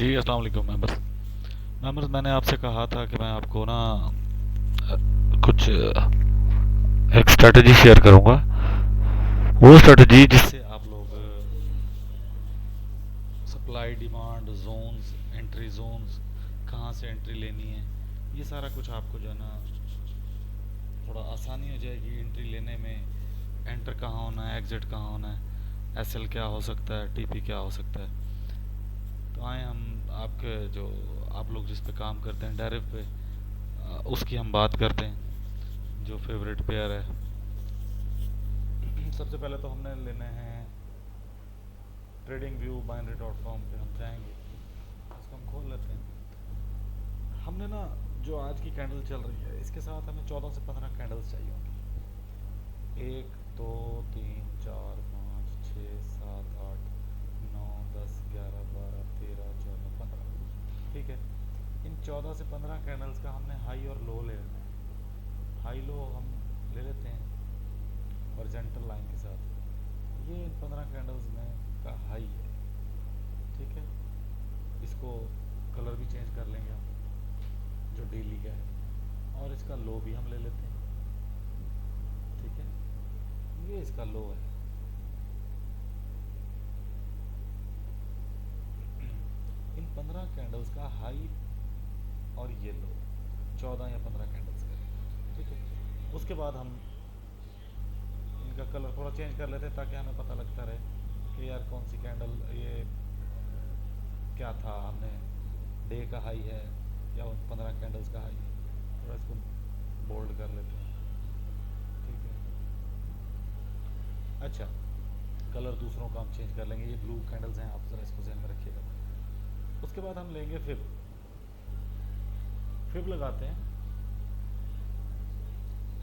जी अस्सलाम वालेकुम मेंबर्स। मैंने आपसे कहा था कि मैं आपको ना कुछ एक स्ट्रेटजी शेयर करूंगा। वो स्ट्रेटजी जिससे आप लोग supply demand zones, entry zones, कहाँ से एंट्री लेनी है, ये सारा कुछ आपको जो है ना थोड़ा आसानी हो जाएगी एंट्री लेने में। एंटर कहाँ होना है, एग्ज़िट कहाँ होना है, एसएल क्या हो सकता है, टीपी क्या हो सकता है। तो आए हम आपके जो आप लोग जिस पे काम करते हैं डेरिव पे, उसकी हम बात करते हैं जो फेवरेट पेयर है। सबसे पहले तो हमने लेने हैं trading view binary dot com पे हम जाएंगे, इसको हम खोल लेते हैं। हमने ना जो आज की कैंडल चल रही है इसके साथ हमें 14 से 15 कैंडल्स चाहिए होंगी। एक, दो, तीन, चार, पाँच, छः, सात, आठ, नौ, 10, 11, 12, 13, 14, 15। ठीक है, इन 14 से 15 कैंडल्स का हमने हाई और लो ले लेना है। हाई लो हम ले लेते हैं हॉरिजॉन्टल लाइन के साथ। ये इन 15 कैंडल्स में का हाई है। ठीक है, इसको कलर भी चेंज कर लेंगे हम जो डेली का है, और इसका लो भी हम ले लेते हैं। ठीक है, ये इसका लो है। इन 15 कैंडल्स का हाई और ये लो 14 या 15 कैंडल्स का। ठीक है, उसके बाद हम इनका कलर थोड़ा चेंज कर लेते हैं ताकि हमें पता लगता रहे कि यार कौन सी कैंडल ये क्या था। हमने डे का हाई है या उन 15 कैंडल्स का हाई है। थोड़ा इसको बोल्ड कर लेते हैं। ठीक है, अच्छा, कलर दूसरों का हम चेंज कर लेंगे। ये ब्लू कैंडल्स हैं, आप ज़रा इसको ध्यान में रखिएगा। उसके बाद हम लेंगे फिब। फिब लगाते हैं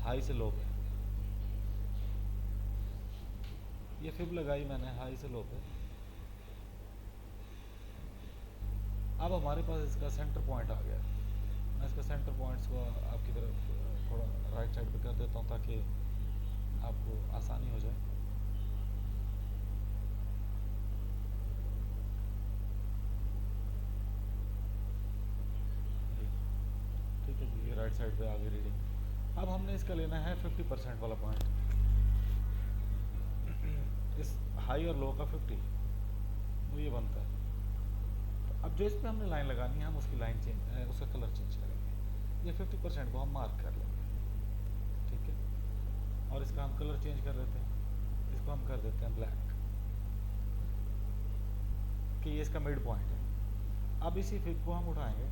हाई से लो पे। ये फिब लगाई मैंने हाई से लो पे। अब हमारे पास इसका सेंटर पॉइंट आ गया। मैं इसका सेंटर पॉइंट्स को आपकी तरफ थोड़ा राइट साइड पे कर देता हूँ ताकि आपको आसानी हो जाए। ठीक है जी, ये राइट साइड पे आ गई रीडिंग। अब हमने इसका लेना है 50% वाला पॉइंट। इस हाई और लो का 50 वो ये बनता है। तो अब जो इस पर हमने लाइन लगानी है हम उसकी लाइन चेंज, उसका कलर चेंज करेंगे। ये 50% को हम मार्क कर लेंगे। ठीक है, और इसका हम कलर चेंज कर देते हैं। इसको हम कर देते हैं ब्लैक, कि ये इसका मिड पॉइंट है। अब इसी फिब को हम उठाएंगे।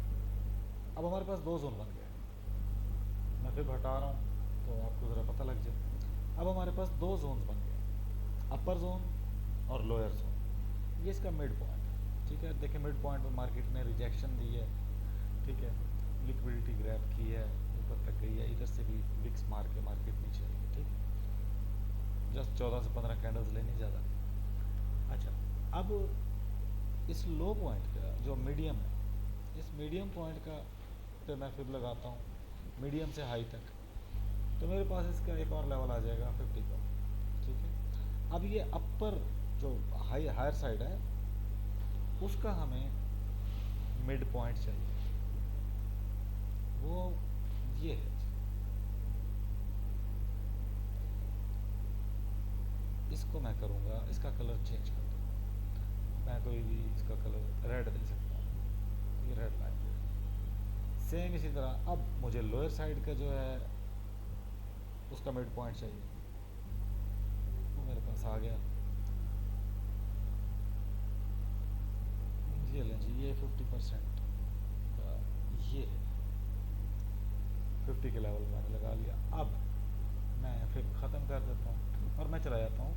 अब हमारे पास दो जोन बन गए। मैं फिब हटा रहा हूँ तो आपको ज़रा पता लग जाए। अब हमारे पास दो जोन्स बन गए, अपर जोन और लोअर जोन। ये इसका मिड पॉइंट है। ठीक है, देखिए मिड पॉइंट पर मार्केट ने रिजेक्शन दी है। ठीक है, लिक्विडिटी ग्रैब की है, ऊपर तक गई है, इधर से भी विक्स मार के मार्केट नीचे आई है। ठीक है, जस्ट 14 से 15 कैंडल्स लेनी, ज़्यादा नहीं। अच्छा, अब इस लो पॉइंट का जो मीडियम है, इस मीडियम पॉइंट का पे मैं फिब लगाता हूँ मीडियम से हाई तक। तो मेरे पास इसका एक और लेवल आ जाएगा 50 का। ठीक है, अब ये अपर जो हायर साइड है उसका हमें मिड पॉइंट चाहिए, वो ये है। इसको मैं करूँगा, इसका कलर चेंज कर दूँगा। मैं कोई भी इसका कलर रेड दे सकता हूँ, ये रेड लाइन है। सेम इसी तरह अब मुझे लोअर साइड का जो है उसका मिड पॉइंट चाहिए, वो मेरे पास आ गया। ये लें जी, ये 50% का ये है, 50 के लेवल मैंने लगा लिया। अब मैं फिर ख़त्म कर देता हूँ और मैं चला जाता हूँ।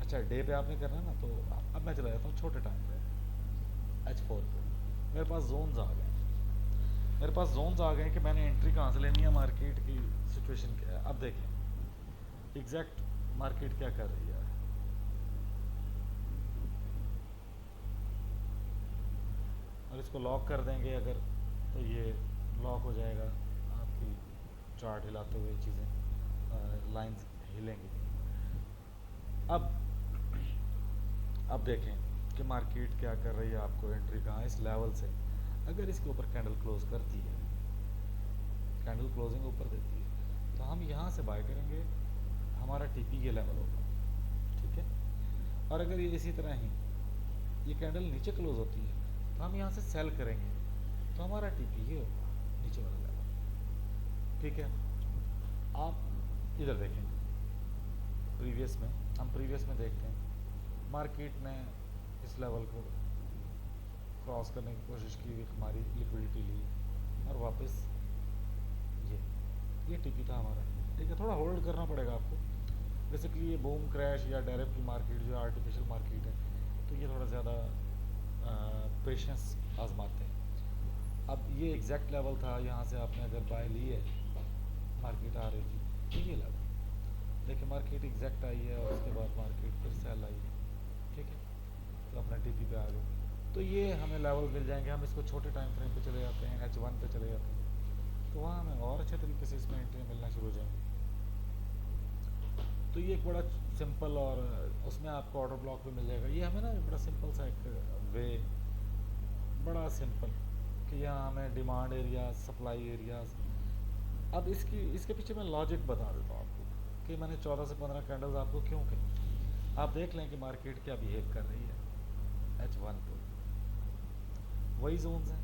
अच्छा, डे पे आपने करना है ना, तो अब मैं चला जाता हूँ छोटे टाइम पे, H4 पे। मेरे पास जोन्स आ गए। मेरे पास जोन्स आ गए कि मैंने एंट्री कहाँ से लेनी है, मार्केट की सिचुएशन क्या है। अब देखें एग्जैक्ट मार्केट क्या कर रही है। और इसको लॉक कर देंगे अगर, तो ये लॉक हो जाएगा। आपकी चार्ट हिलाते हुए चीज़ें, लाइंस हिलेंगी। अब अब देखें कि मार्केट क्या कर रही है, आपको एंट्री कहाँ इस लेवल से अगर इसके ऊपर कैंडल क्लोज करती है, कैंडल क्लोजिंग ऊपर देती है, तो हम यहाँ से बाय करेंगे, हमारा टीपी ये लेवल होगा, ठीक है। और अगर ये इसी तरह ही ये कैंडल नीचे क्लोज होती है तो हम यहाँ से सेल करेंगे, तो हमारा टीपी ये होगा, नीचे वाला लेवल, ठीक है। आप इधर देखें, प्रीवियस में हम प्रीवियस में देखते हैं मार्केट ने इस लेवल को क्रॉस करने की कोशिश की, हमारी लिक्विडिटी ली और वापस ये टीपी था हमारा, ठीक है। थोड़ा होल्ड करना पड़ेगा आपको, बेसिकली ये बूम क्रैश या डेरिव की मार्केट जो आर्टिफिशियल मार्केट है, तो ये थोड़ा ज़्यादा पेशेंस आजमाते हैं। अब ये एग्जैक्ट लेवल था, यहाँ से आपने अगर बाय ली है, मार्केट आ रही थी, तो ये लेवल देखिए, मार्केट एग्जैक्ट आई है और उसके बाद मार्केट फिर सेल आई है, ठीक है। तो अपना टीपी पे आ गए, तो ये हमें लेवल मिल जाएंगे। हम इसको छोटे टाइम फ्रेम पे चले जाते हैं, H1 पे चले जाते हैं, तो वहाँ हमें और अच्छे तरीके से इसमें एंट्री मिलना शुरू हो जाएंगी। तो ये एक बड़ा सिंपल, और उसमें आपको ऑर्डर ब्लॉक भी मिल जाएगा। ये हमें ना बड़ा सिंपल सा एक वे, बड़ा सिंपल कि यहाँ हमें डिमांड एरिया, सप्लाई एरियाज। अब इसके पीछे मैं लॉजिक बता देता हूँ आपको कि मैंने 14 से 15 कैंडल्स आपको क्यों कही। आप देख लें कि मार्केट क्या बिहेव कर रही है। H1 पे वही जोन्स हैं,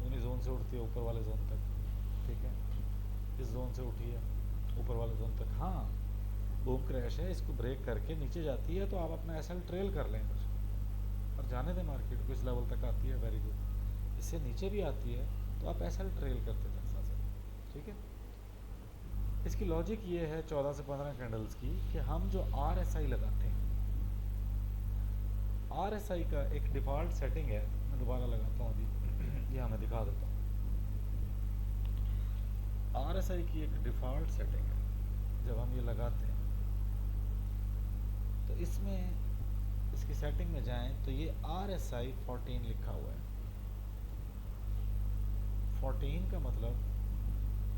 उन्हीं जोन से उठती है ऊपर वाले जोन तक, ठीक है। इस जोन से उठी है ऊपर वाले जोन तक, हाँ बूम क्रैश है, इसको ब्रेक करके नीचे जाती है तो आप अपना एसएल ट्रेल कर लें और जाने दें मार्केट को, इस लेवल तक आती है, वेरी गुड। इससे नीचे भी आती है तो आप एसएल ट्रेल करते जाए साथ साथ, ठीक है। इसकी लॉजिक ये है 14 से 15 कैंडल्स की कि हम जो RSI लगाते हैं, RSI का एक डिफ़ॉल्ट सेटिंग है, मैं दोबारा लगाता हूँ अभी, यहाँ मैं दिखा देता हूँ। RSI की एक डिफ़ॉल्ट सेटिंग है, जब हम ये लगाते हैं तो इसमें इसकी सेटिंग में जाएं तो ये RSI 14 लिखा हुआ है। 14 का मतलब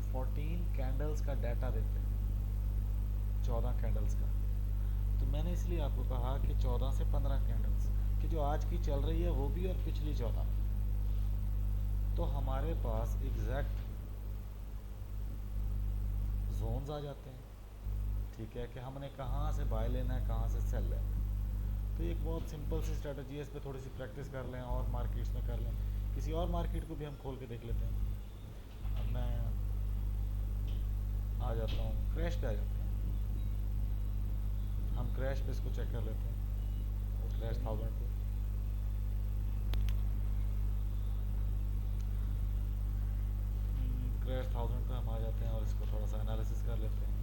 14 कैंडल्स का डाटा देते हैं, 14 कैंडल्स का। तो मैंने इसलिए आपको कहा कि 14 से 15 कैंडल्स कि जो आज की चल रही है वो भी, और पिछली 14, तो हमारे पास एग्जैक्ट जोन्स आ जाते हैं, ठीक है, कि हमने कहाँ से बाय लेना है, कहाँ से सेल लेना है। तो एक बहुत सिंपल सी स्ट्रेटजी है, इस पर थोड़ी सी प्रैक्टिस कर लें और मार्केट्स में कर लें। किसी और मार्केट को भी हम खोल के देख लेते हैं। अब मैं आ जाता हूँ, क्रैश पे आ जाते हैं, हम क्रैश पे इसको चेक कर लेते हैं, क्रैश 1000 पे। क्रैश 1000 पे हम आ जाते हैं और इसको थोड़ा सा एनालिसिस कर लेते हैं।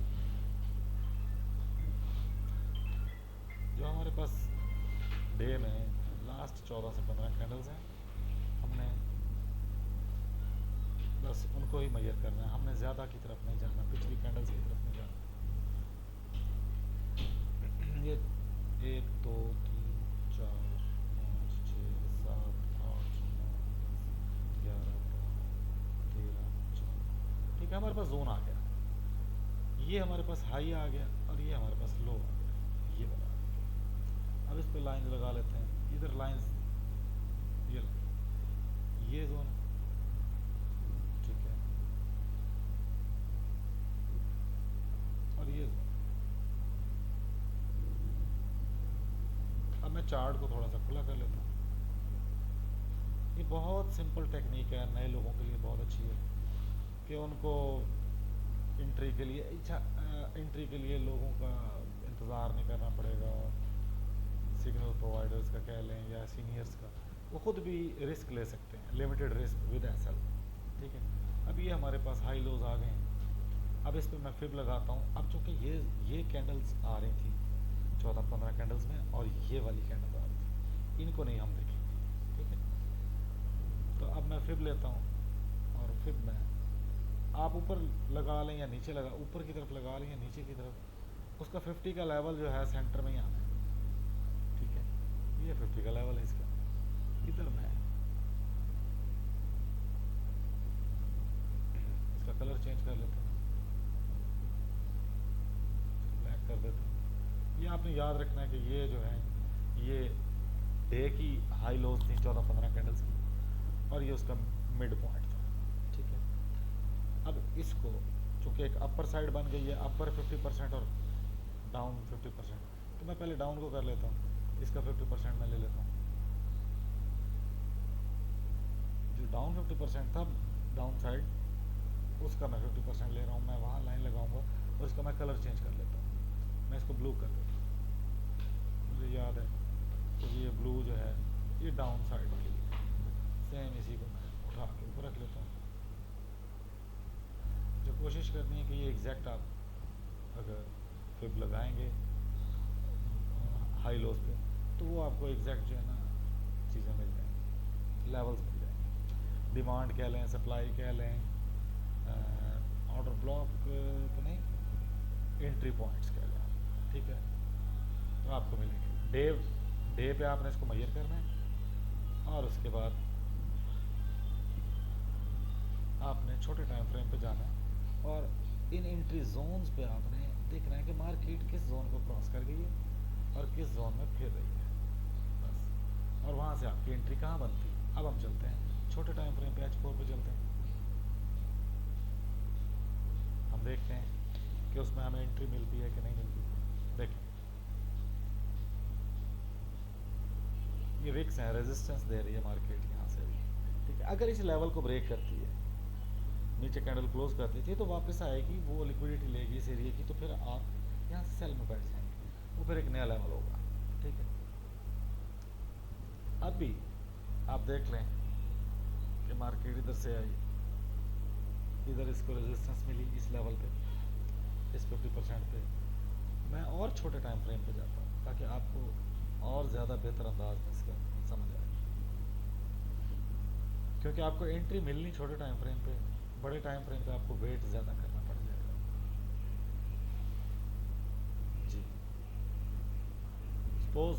जो हमारे पास डे में लास्ट 14 से 15 कैंडल्स हैं, हमने बस उनको ही मेजर करना है, हमने ज़्यादा की तरफ नहीं जाना, पिछली कैंडल्स की तरफ नहीं जाना। ये 1 2 3 4 5 6 7 8 9 10 11 12 13 14, ठीक है। हमारे पास जोन आ गया, ये हमारे पास हाई आ गया और ये हमारे पास लो आ गया, ये वाला। अब इस पे लाइंस लगा लेते हैं, इधर लाइंस, ये जोन, ठीक है, और ये जोन। अब मैं चार्ट को थोड़ा सा खुला कर लेता हूँ। ये बहुत सिंपल टेक्निक है, नए लोगों के लिए बहुत अच्छी है कि उनको एंट्री के लिए एंट्री के लिए लोगों का इंतज़ार नहीं करना पड़ेगा, सिग्नल प्रोवाइडर्स का कह लें या सीनियर्स का, वो खुद भी रिस्क ले सकते हैं, लिमिटेड रिस्क विद एसएल, ठीक है। अब ये हमारे पास हाई लोज आ गए हैं, अब इस पर मैं फिब लगाता हूँ। अब चूँकि ये कैंडल्स आ रही थी 14-15 कैंडल्स में, और ये वाली कैंडल आ रही थी, इनको नहीं हम देखेंगे, ठीक है। तो अब मैं फिब लेता हूँ, और फिब में आप ऊपर लगा लें या नीचे लगा, ऊपर की तरफ लगा लें या नीचे की तरफ, उसका 50 का लेवल जो है सेंटर में ही आना है, ठीक है। ये 50 का लेवल है इसका, इधर मैं इसका कलर चेंज कर लेता हूँ, ब्लैक कर देता हूँ। ये आपने याद रखना है कि ये जो है ये डे की हाई लोज थी 14-15 कैंडल्स की, और ये उसका मिड पॉइंट था। ठीक है, अब इसको चूँकि एक अपर साइड बन गई है, अपर 50% और डाउन 50%, तो मैं पहले डाउन को कर लेता हूँ, इसका 50% मैं ले लेता हूँ। जो डाउन 50% था डाउन साइड, उसका मैं 50% ले रहा हूँ, मैं वहाँ लाइन लगाऊंगा और इसका मैं कलर चेंज कर लेता हूँ, मैं इसको ब्लू कर देता हूँ। मुझे याद है तो ये ब्लू जो है ये डाउन साइड के लिए, सेम इसी को मैं उठा के ऊपर रख लेता हूँ। जो कोशिश करनी है कि ये एग्जैक्ट आप अगर फिब लगाएंगे हाई लोज पे, तो वो आपको एग्जैक्ट जो है ना चीज़ें मिल जाएंगी, लेवल्स मिल जाएंगे। डिमांड कह लें, सप्लाई कह लें, ऑर्डर ब्लॉक तो नहीं, एंट्री पॉइंट्स कह लें आप। ठीक है, तो आपको मिलेंगे। डे पे आपने इसको मेजर करना है, और उसके बाद आपने छोटे टाइम फ्रेम पे जाना है, और इन एंट्री जोन्स पे आपने देखना है कि मार्केट किस जोन को क्रॉस कर गई है और किस जोन में फिर रही है, बस। और वहाँ से आपकी एंट्री कहाँ बनती है। अब हम चलते हैं छोटे टाइम फ्रेम पे, H4 पे चलते हैं। हम देखते हैं कि उसमें हमें एंट्री मिलती है कि नहीं मिलती। देखें, ये विक्स है, रेजिस्टेंस दे रही है मार्केट यहाँ से भी। ठीक है, अगर इस लेवल को ब्रेक करती है, नीचे कैंडल क्लोज करती थी, तो वापस आएगी, वो लिक्विडिटी लेगी इस एरिया की, तो फिर आप यहाँ से सेल में बैठ जाएंगे, वो फिर एक नया लेवल होगा। ठीक है, अब भी आप देख लें कि मार्केट इधर से आई, इधर इसको रेजिस्टेंस मिली इस लेवल पे, इस 50% पे। मैं और छोटे टाइम फ्रेम पे जाता हूँ ताकि आपको और ज़्यादा बेहतर अंदाज में इसका समझ आए, क्योंकि आपको एंट्री मिलनी छोटे टाइम फ्रेम पे, बड़े टाइम फ्रेम पे आपको वेट ज़्यादा करना पड़ जाएगा। जी, सपोज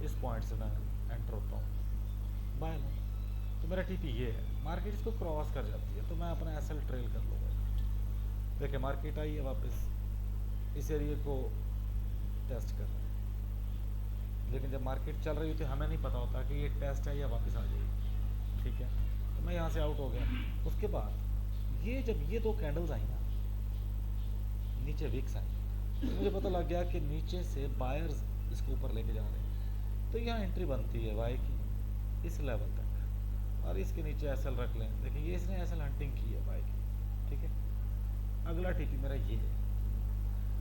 इस पॉइंट से मैं एंटर होता हूँ, बाय लो, तो मेरा टीपी ये है, मार्केट इसको क्रॉस कर जाती है, तो मैं अपना एसएल ट्रेल कर लूँगा। देखिए मार्केट आई है वापस इस एरिया को टेस्ट कर रहा है, लेकिन जब मार्केट चल रही होती है हमें नहीं पता होता कि ये टेस्ट है या वापस आ जाएगी। ठीक है, तो मैं यहाँ से आउट हो गया। उसके बाद ये जब ये दो कैंडल्स आई ना, नीचे विक्स आई, तो मुझे पता लग गया कि नीचे से बायर्स इसको ऊपर लेके जा रहे हैं, तो यहाँ एंट्री बनती है वाई की इस लेवल तक, और इसके नीचे एसएल रख लें। देखिए ये इसने एसएल हंटिंग की है वाई की। ठीक है, अगला टीपी मेरा ये है,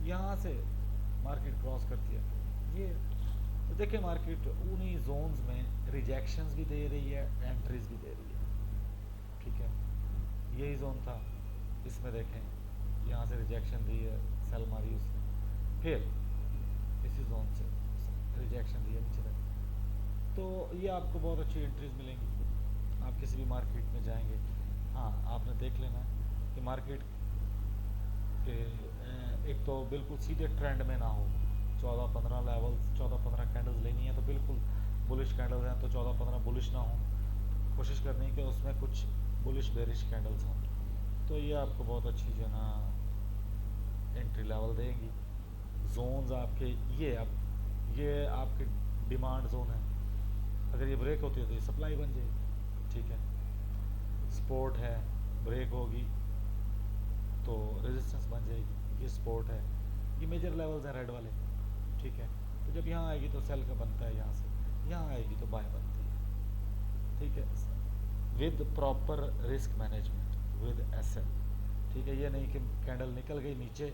यहाँ से मार्केट क्रॉस करती है ये, तो देखिए मार्केट उन्हीं जोन्स में रिजेक्शंस भी दे रही है, एंट्रीज भी दे रही है। ठीक है, यही जोन था, इसमें देखें यहाँ से रिजेक्शन दी है, सेल मारी उसने, फिर इसी जोन से रिजेक्शन दी है नीचे तक, तो ये आपको बहुत अच्छी एंट्रीज मिलेंगी। आप किसी भी मार्केट में जाएंगे, हाँ आपने देख लेना कि मार्केट के एक तो बिल्कुल सीधे ट्रेंड में ना हो, 14-15 लेवल्स, 14-15 कैंडल्स लेनी है तो बिल्कुल बुलिश कैंडल्स हैं, तो 14-15 बुलिश ना हो, कोशिश करनी है कि उसमें कुछ बुलिश बेरिश कैंडल्स हों, तो ये आपको बहुत अच्छी जो है ना एंट्री लेवल देंगी। जोन्स आपके ये आपके डिमांड जोन है, अगर ये ब्रेक होती है तो ये सप्लाई बन जाएगी। ठीक है, सपोर्ट है, ब्रेक होगी तो रेजिस्टेंस बन जाएगी, ये सपोर्ट है, ये मेजर लेवल्स हैं रेड वाले। ठीक है, तो जब यहाँ आएगी तो सेल का बनता है, यहाँ से यहाँ आएगी तो बाय बनती है। ठीक है, with proper risk management, with SL. ठीक है, ये नहीं कि कैंडल निकल गई नीचे,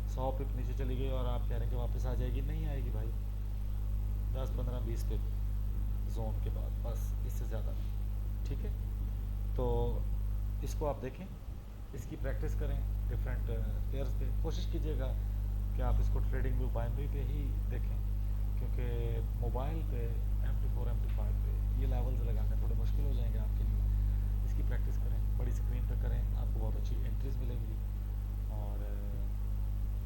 100 पिप नीचे चली गई और आप कह रहे हैं कि वापस आ जाएगी, नहीं आएगी भाई, 10-15-20 पिप जोन के बाद, बस इससे ज़्यादा नहीं। ठीक है, तो इसको आप देखें, इसकी प्रैक्टिस करें डिफरेंट पेयर्स पे, कोशिश कीजिएगा कि आप इसको ट्रेडिंग व्यू बाइनरी पे ही देखें, क्योंकि मोबाइल पे MT4 MT5 पे ये लेवल्स लगाने थोड़े मुश्किल हो जाएंगे आपके लिए। इसकी प्रैक्टिस करें, बड़ी स्क्रीन पे करें, आपको बहुत अच्छी एंट्रीज मिलेंगी और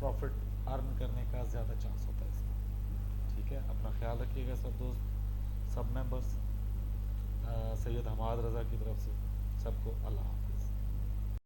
प्रॉफिट अर्न करने का ज़्यादा चांस होता है इसमें। ठीक है, अपना ख्याल रखिएगा सब दोस्त, सब मेंबर्स। सैयद हमाद रज़ा की तरफ से सबको अल्लाह।